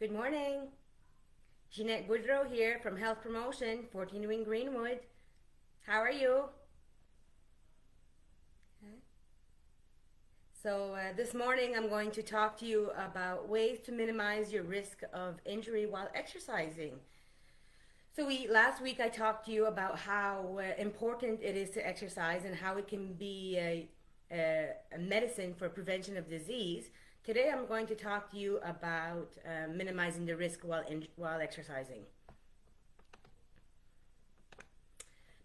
Good morning. Ginette Boudreau here from Health Promotion, 14 Wing Greenwood. How are you? This morning I'm going to talk to you about ways to minimize your risk of injury while exercising. Last week I talked to you about how important it is to exercise and how it can be a medicine for prevention of disease. Today I'm going to talk to you about minimizing the risk while exercising.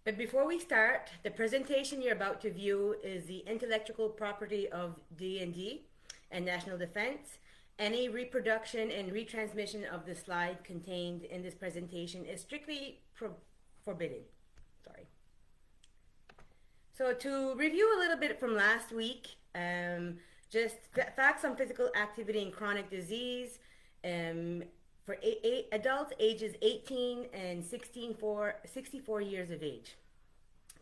But before we start, the presentation you're about to view is the intellectual property of D&D and National Defense. Any reproduction and retransmission of the slide contained in this presentation is strictly forbidden. Sorry. So to review a little bit from last week, just facts on physical activity and chronic disease. For adults ages 18 and 64 years of age.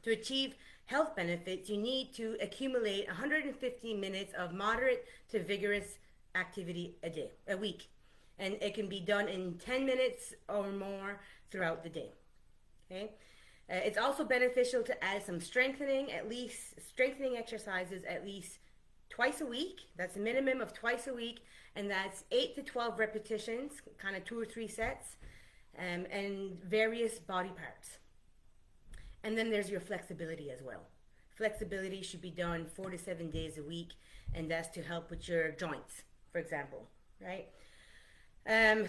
To achieve health benefits, you need to accumulate 150 minutes of moderate to vigorous activity a week. And it can be done in 10 minutes or more throughout the day. Okay? It's also beneficial to add some strengthening exercises at least twice a week. That's a minimum of twice a week, and that's 8 to 12 repetitions, kind of 2 or 3 sets, and various body parts. And then there's your flexibility as well. Flexibility should be done 4 to 7 days a week, and that's to help with your joints, for example, right?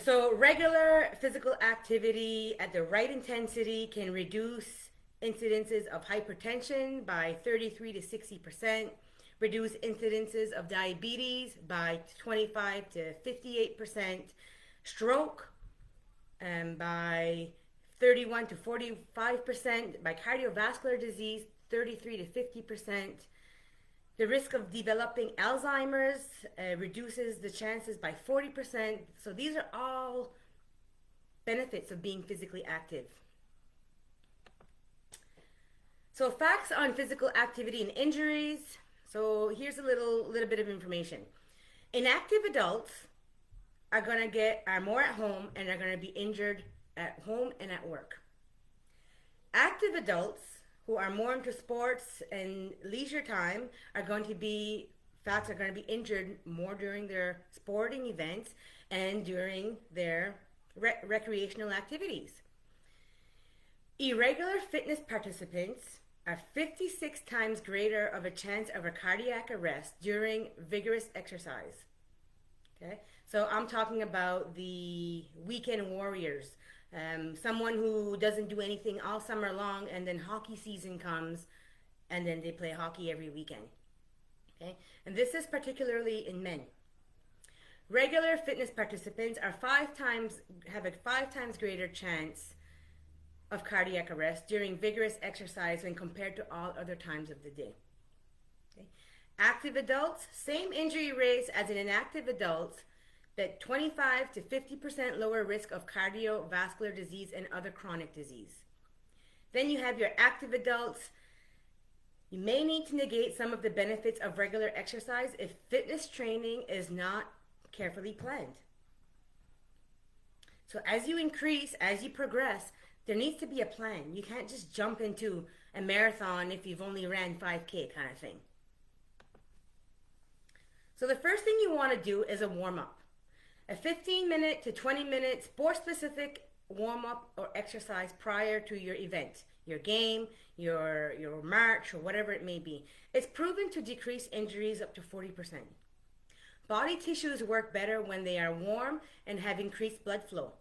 So regular physical activity at the right intensity can reduce incidences of hypertension by 33 to 60%, reduce incidences of diabetes by 25 to 58%, stroke by 31 to 45%, by cardiovascular disease 33 to 50%. The risk of developing Alzheimer's reduces the chances by 40%. So these are all benefits of being physically active. So facts on physical activity and injuries. So here's a little bit of information. Inactive adults are more at home and are going to be injured at home and at work. Active adults who are more into sports and leisure time are going to be injured more during their sporting events and during their recreational activities. Irregular fitness participants are 56 times greater of a chance of a cardiac arrest during vigorous exercise. Okay, so I'm talking about the weekend warriors, someone who doesn't do anything all summer long, and then hockey season comes, and then they play hockey every weekend. Okay, and this is particularly in men. Regular fitness participants have a 5 times greater chance of cardiac arrest during vigorous exercise when compared to all other times of the day. Okay. Active adults, same injury rates as in inactive adults, but 25 to 50% lower risk of cardiovascular disease and other chronic disease. Then you have your active adults. You may need to negate some of the benefits of regular exercise if fitness training is not carefully planned. So as you progress, there needs to be a plan. You can't just jump into a marathon if you've only ran 5K kind of thing. So the first thing you want to do is a warm-up. A 15-minute to 20-minute sport-specific warm-up or exercise prior to your event, your game, your march, or whatever it may be. It's proven to decrease injuries up to 40%. Body tissues work better when they are warm and have increased blood flow.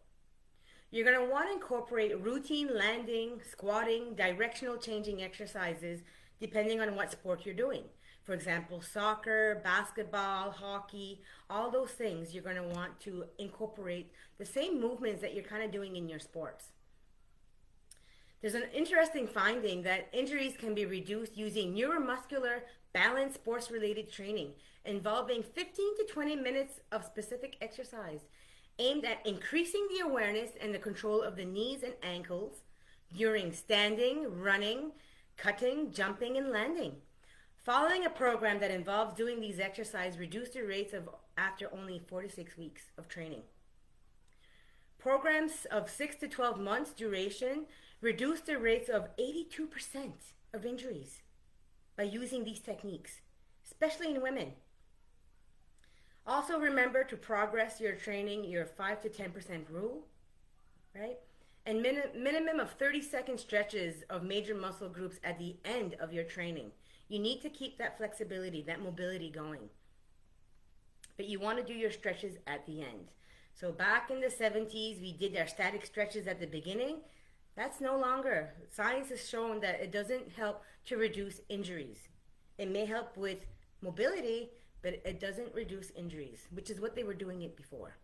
You're going to want to incorporate routine landing, squatting, directional changing exercises depending on what sport you're doing. For example, soccer, basketball, hockey, all those things you're going to want to incorporate the same movements that you're kind of doing in your sports. There's an interesting finding that injuries can be reduced using neuromuscular balanced sports-related training involving 15 to 20 minutes of specific exercise aimed at increasing the awareness and the control of the knees and ankles during standing, running, cutting, jumping, and landing. Following a program that involves doing these exercises reduced the rates of after only 4 to 6 weeks of training. Programs of 6 to 12 months duration reduce the rates of 82% of injuries by using these techniques, especially in women. Also remember to progress your training, your 5 to 10% rule, right? And minimum of 30-second stretches of major muscle groups at the end of your training. You need to keep that flexibility, that mobility going. But you want to do your stretches at the end. So back in the 70s, we did our static stretches at the beginning. That's no longer. Science has shown that it doesn't help to reduce injuries. It may help with mobility, but it doesn't reduce injuries, which is what they were doing it before.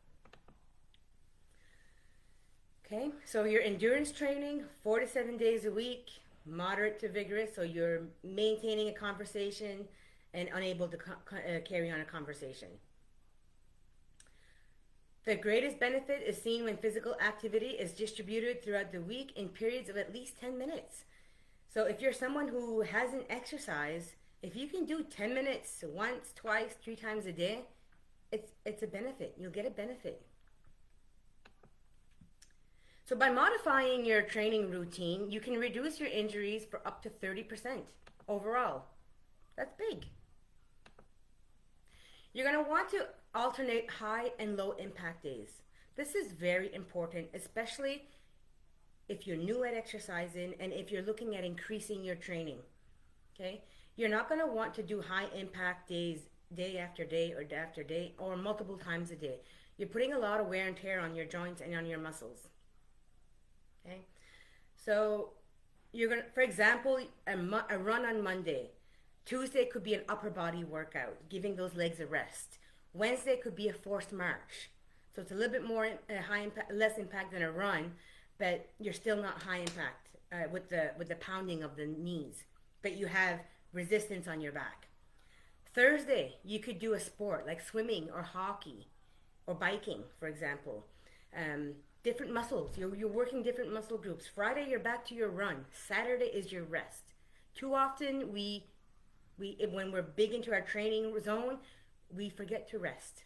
Okay, so your endurance training, 4 to 7 days a week, moderate to vigorous, so you're maintaining a conversation and unable to carry on a conversation. The greatest benefit is seen when physical activity is distributed throughout the week in periods of at least 10 minutes. So if you're someone who hasn't exercised, if you can do 10 minutes once, twice, 3 times a day, it's a benefit. You'll get a benefit. So by modifying your training routine, you can reduce your injuries for up to 30% overall. That's big. You're going to want to alternate high and low impact days. This is very important, especially if you're new at exercising and if you're looking at increasing your training. Okay? You're not going to want to do high impact days day after day or multiple times a day. You're putting a lot of wear and tear on your joints and on your muscles. Okay? So you're going to, for example, a run on Monday. Tuesday could be an upper body workout, giving those legs a rest. Wednesday could be a forced march. So it's a little bit more high impact, less impact than a run, but you're still not high impact with the pounding of the knees. But you have resistance on your back. Thursday, you could do a sport like swimming or hockey or biking, for example. Different muscles. You're working different muscle groups. Friday, you're back to your run. Saturday is your rest. Too often, when we're big into our training zone, we forget to rest.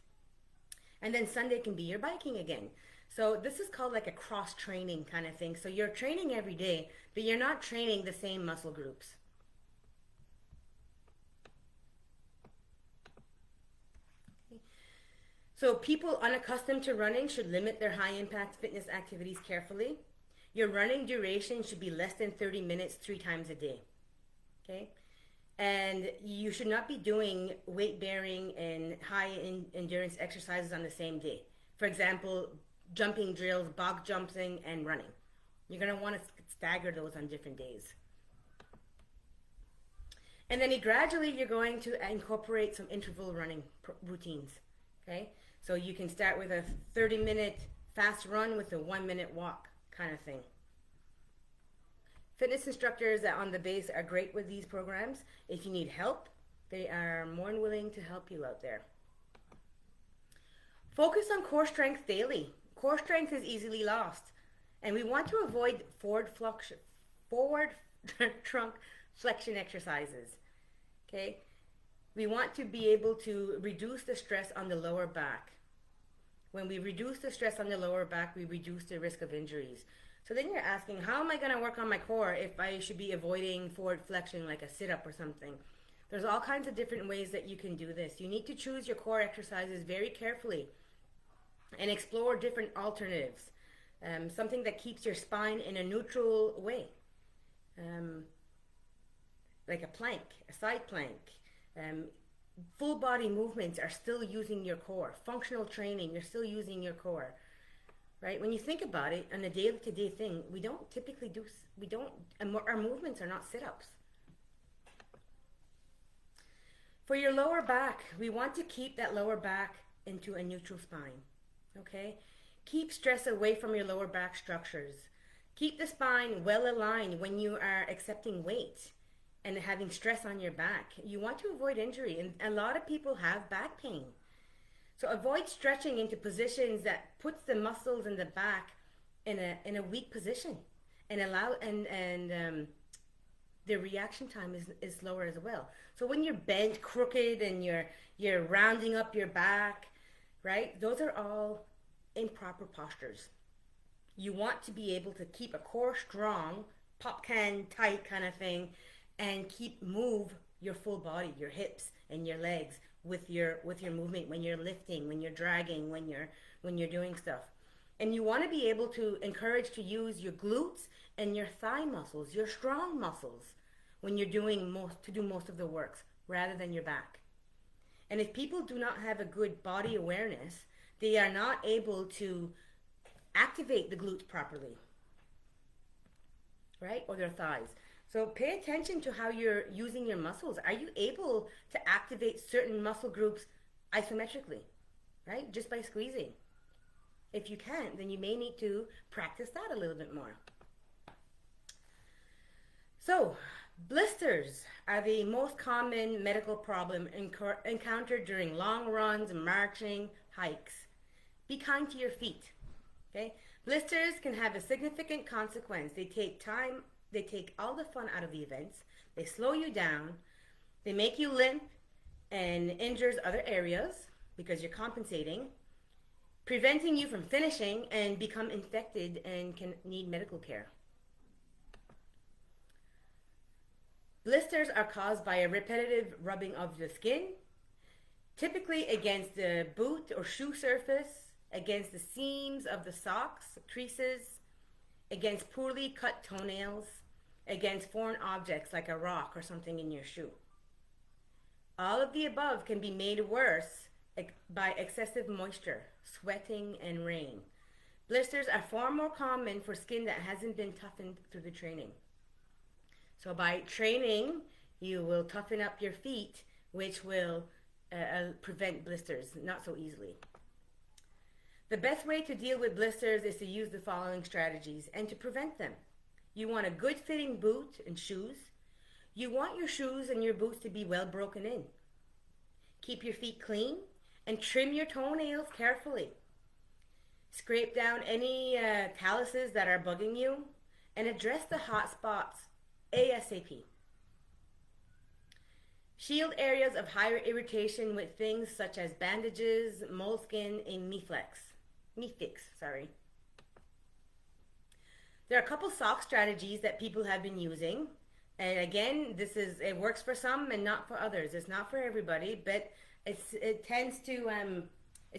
And then Sunday can be your biking again. So this is called like a cross-training kind of thing. So you're training every day, but you're not training the same muscle groups. Okay. So people unaccustomed to running should limit their high-impact fitness activities carefully. Your running duration should be less than 30 minutes 3 times a day. Okay? And you should not be doing weight-bearing and high-endurance exercises on the same day. For example, jumping drills, box jumping, and running. You're going to want to stagger those on different days. And then gradually you're going to incorporate some interval running routines. Okay? So you can start with a 30-minute fast run with a 1-minute walk kind of thing. Fitness instructors on the base are great with these programs. If you need help, they are more than willing to help you out there. Focus on core strength daily. Core strength is easily lost, and we want to avoid forward trunk flexion exercises. Okay? We want to be able to reduce the stress on the lower back. When we reduce the stress on the lower back, we reduce the risk of injuries. So then you're asking, how am I going to work on my core if I should be avoiding forward flexion like a sit-up or something? There's all kinds of different ways that you can do this. You need to choose your core exercises very carefully and explore different alternatives. Something that keeps your spine in a neutral way. Like a plank, a side plank. Full body movements are still using your core. Functional training, you're still using your core. Right? When you think about it, on a day-to-day thing, we don't typically our movements are not sit-ups. For your lower back, we want to keep that lower back into a neutral spine. Okay? Keep stress away from your lower back structures. Keep the spine well aligned when you are accepting weight and having stress on your back. You want to avoid injury, and a lot of people have back pain. So avoid stretching into positions that puts the muscles in the back in a weak position, and the reaction time is slower as well. So when you're bent, crooked, and you're rounding up your back, right? Those are all improper postures. You want to be able to keep a core strong, pop can tight kind of thing, and move your full body, your hips and your legs with your movement when you're lifting, when you're dragging, when you're doing stuff. And you want to be able to encourage to use your glutes and your thigh muscles, your strong muscles, when you're doing most of the works rather than your back. And if people do not have a good body awareness, they are not able to activate the glutes properly, right? Or their thighs. So pay attention to how you're using your muscles. Are you able to activate certain muscle groups isometrically, right? Just by squeezing. If you can't, then you may need to practice that a little bit more. So, blisters are the most common medical problem encountered during long runs, marching, hikes. Be kind to your feet, okay? Blisters can have a significant consequence. They take time, they take all the fun out of the events, they slow you down, they make you limp and injures other areas because you're compensating, preventing you from finishing and become infected and can need medical care. Blisters are caused by a repetitive rubbing of the skin, typically against the boot or shoe surface, against the seams of the socks, creases, against poorly cut toenails, against foreign objects like a rock or something in your shoe. All of the above can be made worse by excessive moisture, sweating, and rain. Blisters are far more common for skin that hasn't been toughened through the training. So by training, you will toughen up your feet, which will prevent blisters not so easily. The best way to deal with blisters is to use the following strategies and to prevent them. You want a good fitting boot and shoes. You want your shoes and your boots to be well broken in. Keep your feet clean and trim your toenails carefully. Scrape down any calluses that are bugging you and address the hot spots ASAP. Shield areas of higher irritation with things such as bandages, moleskin, and Mefix. There are a couple sock strategies that people have been using. And again, it works for some and not for others. It's not for everybody, but it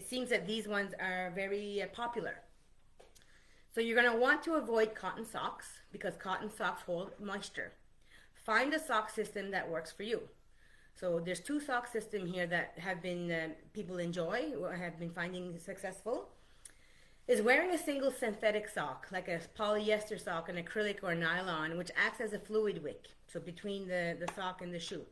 seems that these ones are very popular. So you're going to want to avoid cotton socks because cotton socks hold moisture. Find a sock system that works for you. So there's two sock systems here that have been people enjoy or have been finding successful. Is wearing a single synthetic sock, like a polyester sock, an acrylic or nylon, which acts as a fluid wick, so between the sock and the shoe.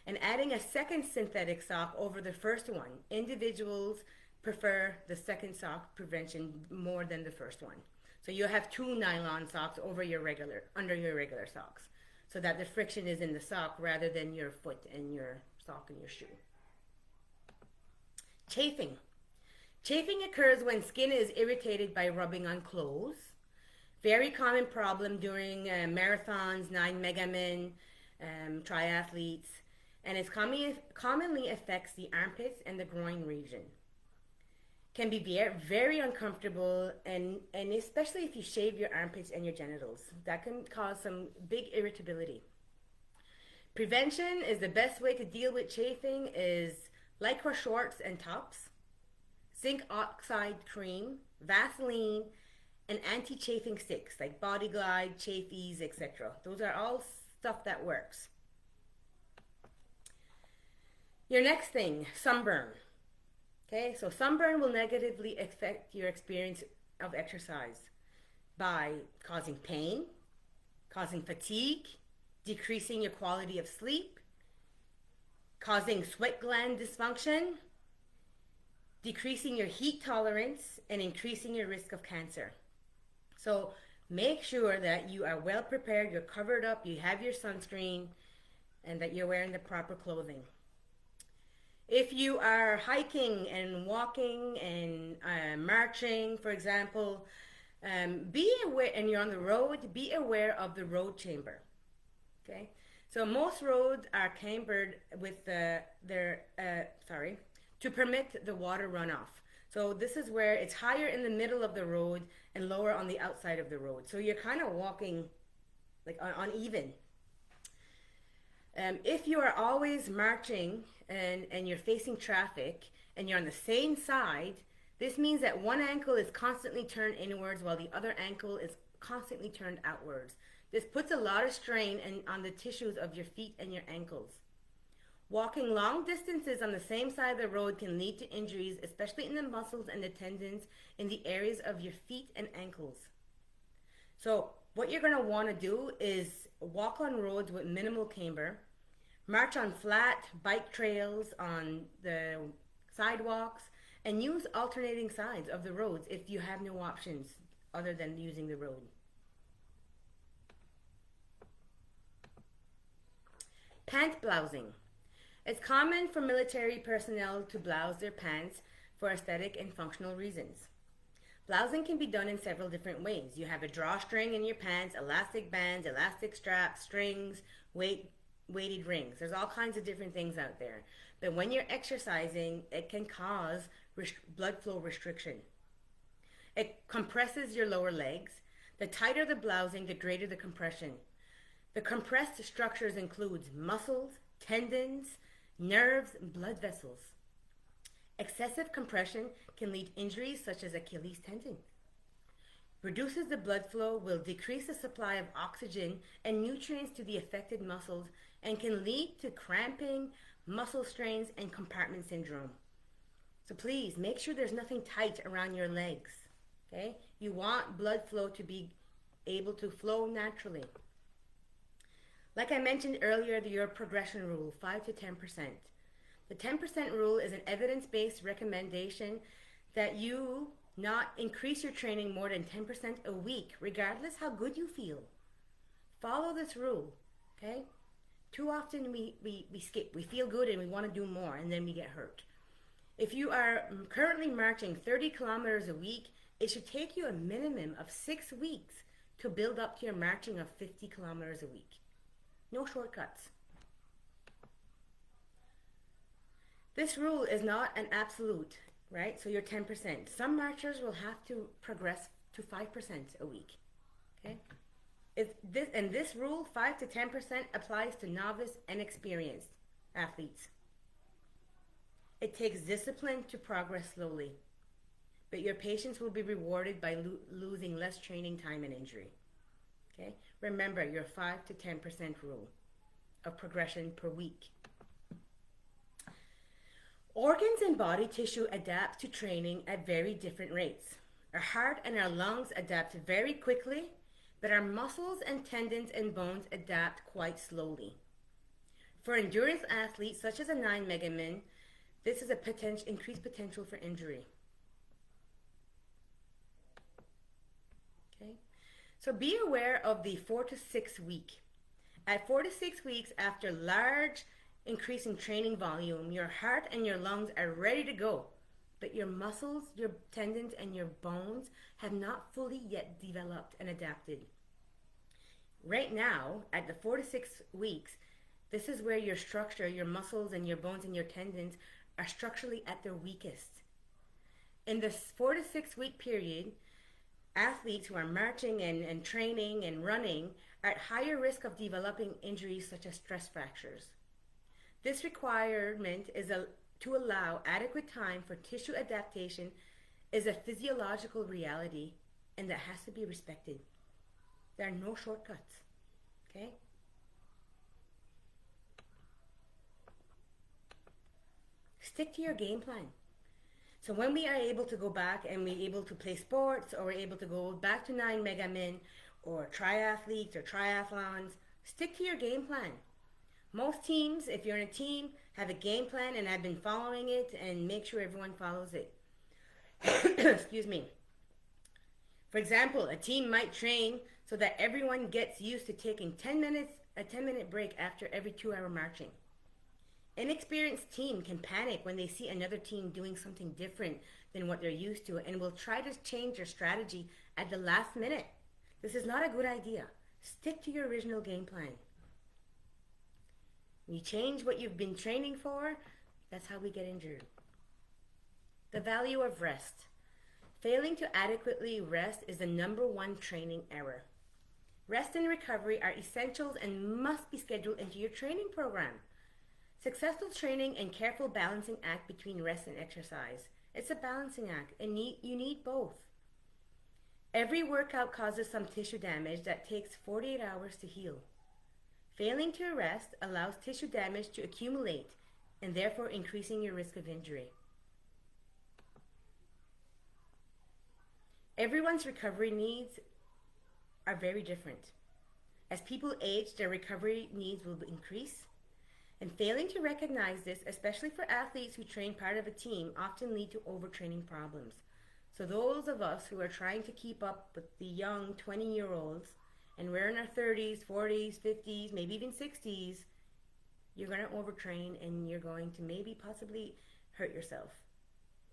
And adding a second synthetic sock over the first one. Individuals prefer the second sock prevention more than the first one. So you'll have two nylon socks under your regular socks, so that the friction is in the sock rather than your foot and your sock and your shoe. Chafing. Chafing occurs when skin is irritated by rubbing on clothes. Very common problem during marathons, 9 megamen, triathletes, and it commonly affects the armpits and the groin region. Can be very, very uncomfortable, and especially if you shave your armpits and your genitals. That can cause some big irritability. Prevention is the best way to deal with chafing is Lycra shorts and tops, zinc oxide cream, Vaseline, and anti-chafing sticks like Body Glide, Chafe Ease, etc. Those are all stuff that works. Your next thing, sunburn. Okay, so sunburn will negatively affect your experience of exercise by causing pain, causing fatigue, decreasing your quality of sleep, causing sweat gland dysfunction, decreasing your heat tolerance, and increasing your risk of cancer. So make sure that you are well prepared, you're covered up, you have your sunscreen, and that you're wearing the proper clothing. If you are hiking and walking and marching, for example, be aware, and you're on the road, be aware of the road chamber. Okay, so most roads are cambered with to permit the water runoff. So this is where it's higher in the middle of the road and lower on the outside of the road. So you're kind of walking like uneven. If you are always marching and you're facing traffic and you're on the same side, this means that one ankle is constantly turned inwards while the other ankle is constantly turned outwards. This puts a lot of strain on the tissues of your feet and your ankles. Walking long distances on the same side of the road can lead to injuries, especially in the muscles and the tendons in the areas of your feet and ankles. So what you're going to want to do is walk on roads with minimal camber, march on flat bike trails, on the sidewalks, and use alternating sides of the roads if you have no options other than using the road. Pant blousing. It's common for military personnel to blouse their pants for aesthetic and functional reasons. Blousing can be done in several different ways. You have a drawstring in your pants, elastic bands, elastic straps, strings, weighted rings. There's all kinds of different things out there. But when you're exercising, it can cause blood flow restriction. It compresses your lower legs. The tighter the blousing, the greater the compression. The compressed structures includes muscles, tendons, nerves, and blood vessels. Excessive compression can lead to injuries such as Achilles tendon. Reduces the blood flow, will decrease the supply of oxygen and nutrients to the affected muscles, and can lead to cramping, muscle strains, and compartment syndrome. So please make sure there's nothing tight around your legs. Okay? You want blood flow to be able to flow naturally. Like I mentioned earlier, your progression rule, 5 to 10%. The 10% rule is an evidence-based recommendation that you not increase your training more than 10% a week, regardless how good you feel. Follow this rule, okay? Too often we skip. We feel good and we want to do more, and then we get hurt. If you are currently marching 30 kilometers a week, it should take you a minimum of 6 weeks to build up to your marching of 50 kilometers a week. No shortcuts. This rule is not an absolute, right? So you're 10%. Some marchers will have to progress to 5% a week, okay? This rule, 5 to 10%, applies to novice and experienced athletes. It takes discipline to progress slowly, but your patience will be rewarded by losing less training time and injury. Okay? Remember your 5 to 10% rule of progression per week. Organs and body tissue adapt to training at very different rates. Our heart and our lungs adapt very quickly, but our muscles and tendons and bones adapt quite slowly. For endurance athletes such as a 9 megamin, this is a increased potential for injury. Okay? So be aware of the 4 to 6 week. At 4 to 6 weeks after large increase in training volume, your heart and your lungs are ready to go, but your muscles, your tendons, and your bones have not fully yet developed and adapted. Right now, at the 4 to 6 weeks, this is where your structure, your muscles and your bones and your tendons are structurally at their weakest. In this 4 to 6 week period, athletes who are marching and training and running are at higher risk of developing injuries such as stress fractures. This requirement is to allow adequate time for tissue adaptation is a physiological reality, and that has to be respected. There are no shortcuts, okay? Stick to your game plan. So when we are able to go back and we're able to play sports, or we're able to go back to 9 megamin or triathletes or triathlons, stick to your game plan. Most teams, if you're in a team, have a game plan and have been following it, and make sure everyone follows it. Excuse me. For example, a team might train so that everyone gets used to taking a 10-minute break after every 2-hour marching. Inexperienced team can panic when they see another team doing something different than what they're used to, and will try to change their strategy at the last minute. This is not a good idea. Stick to your original game plan. You change what you've been training for, that's how we get injured. The value of rest. Failing to adequately rest is the number one training error. Rest and recovery are essentials and must be scheduled into your training program. Successful training and careful balancing act between rest and exercise. It's a balancing act, and you need both. Every workout causes some tissue damage that takes 48 hours to heal. Failing to rest allows tissue damage to accumulate and therefore increasing your risk of injury. Everyone's recovery needs are very different. As people age, their recovery needs will increase. And failing to recognize this, especially for athletes who train part of a team, often lead to overtraining problems. So those of us who are trying to keep up with the young 20-year-olds, and we're in our 30s, 40s, 50s, maybe even 60s, you're going to overtrain and you're going to maybe possibly hurt yourself.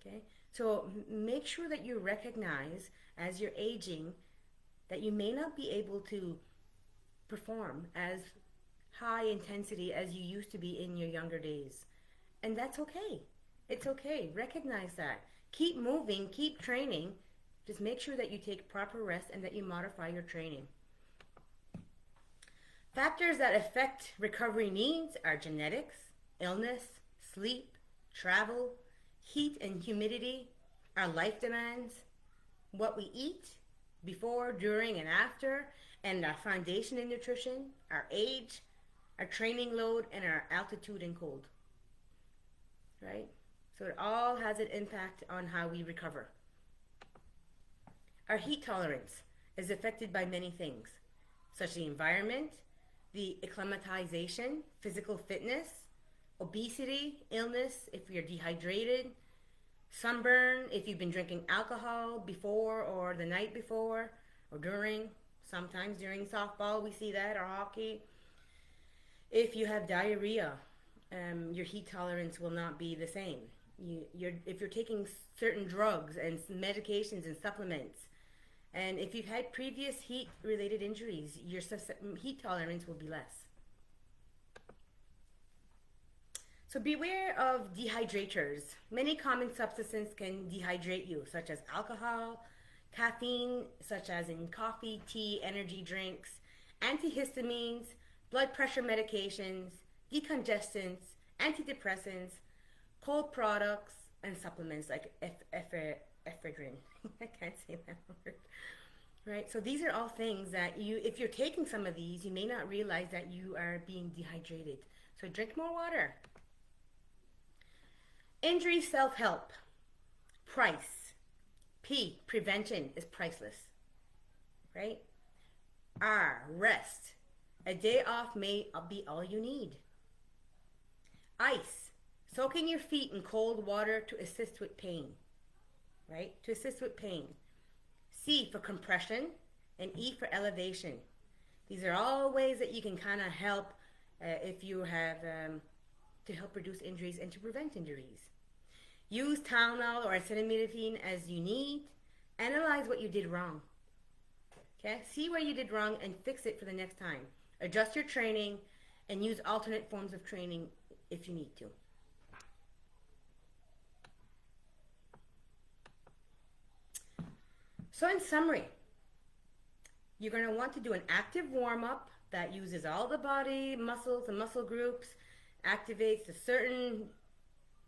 Okay? So make sure that you recognize as you're aging that you may not be able to perform as high intensity as you used to be in your younger days. And that's okay. It's okay. Recognize that. Keep moving, keep training. Just make sure that you take proper rest and that you modify your training. Factors that affect recovery needs are genetics, illness, sleep, travel, heat and humidity, our life demands, what we eat before, during, and after, and our foundation in nutrition, our age, our training load, and our altitude and cold. Right? So it all has an impact on how we recover. Our heat tolerance is affected by many things, such as the environment, the acclimatization, physical fitness, obesity, illness, if you're dehydrated, sunburn, if you've been drinking alcohol before or the night before or during, sometimes during softball we see that, or hockey. If you have diarrhea, your heat tolerance will not be the same. If you're taking certain drugs and medications and supplements, and if you've had previous heat-related injuries, your heat tolerance will be less. So beware of dehydrators. Many common substances can dehydrate you, such as alcohol, caffeine, such as in coffee, tea, energy drinks, antihistamines, blood pressure medications, decongestants, antidepressants, cold products, and supplements like ephedrine. I can't say that word. Right? So these are all things that if you're taking some of these, you may not realize that you are being dehydrated. So drink more water. Injury self-help. Price. P, prevention is priceless. Right? R, rest. A day off may be all you need. Ice. Soaking your feet in cold water to assist with pain. Right? To assist with pain. C for compression and E for elevation. These are all ways that you can kind of help if you have to help reduce injuries and to prevent injuries. Use Tylenol or acetaminophen as you need. Analyze what you did wrong. Okay? See where you did wrong and fix it for the next time. Adjust your training and use alternate forms of training if you need to. So in summary, you're going to want to do an active warm-up that uses all the body muscles and muscle groups, activates a certain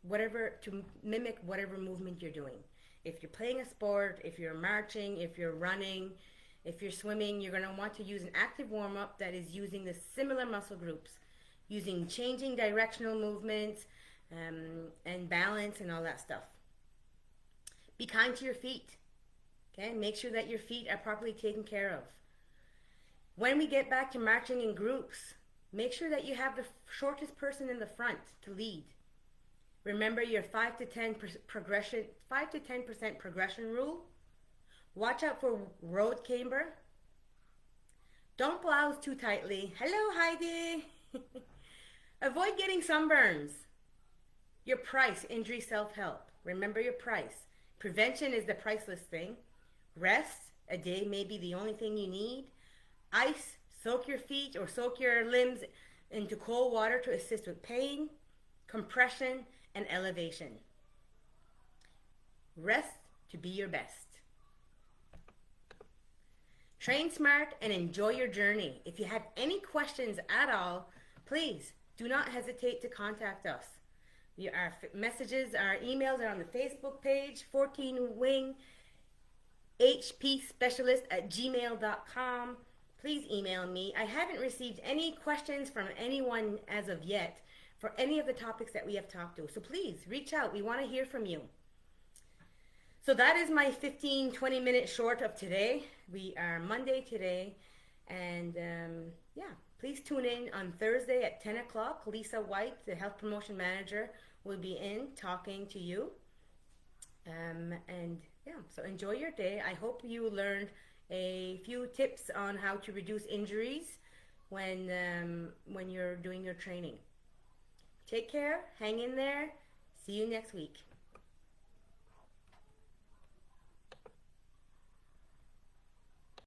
whatever to mimic whatever movement you're doing. If you're playing a sport, if you're marching, if you're running, if you're swimming, you're going to want to use an active warm-up that is using the similar muscle groups, using changing directional movements and balance and all that stuff. Be kind to your feet. Okay? Make sure that your feet are properly taken care of. When we get back to marching in groups, make sure that you have the shortest person in the front to lead. Remember your 5 to 10% progression rule. Watch out for road camber. Don't blouse too tightly. Hello, Heidi. Avoid getting sunburns. Your price, injury self-help. Remember your price. Prevention is the priceless thing. Rest, a day may be the only thing you need. Ice, soak your feet or soak your limbs into cold water to assist with pain, compression, and elevation. Rest to be your best. Train smart and enjoy your journey. If you have any questions at all, please do not hesitate to contact us. Our messages, our emails are on the Facebook page, 14wing hpspecialist@gmail.com. Please email me. I haven't received any questions from anyone as of yet for any of the topics that we have talked to. So please reach out. We want to hear from you. So that is my 15-20 minute short of today. We are Monday today. And yeah, please tune in on Thursday at 10 o'clock. Lisa White, the Health Promotion Manager, will be in talking to you. And yeah, so enjoy your day. I hope you learned a few tips on how to reduce injuries when you're doing your training. Take care, hang in there. See you next week.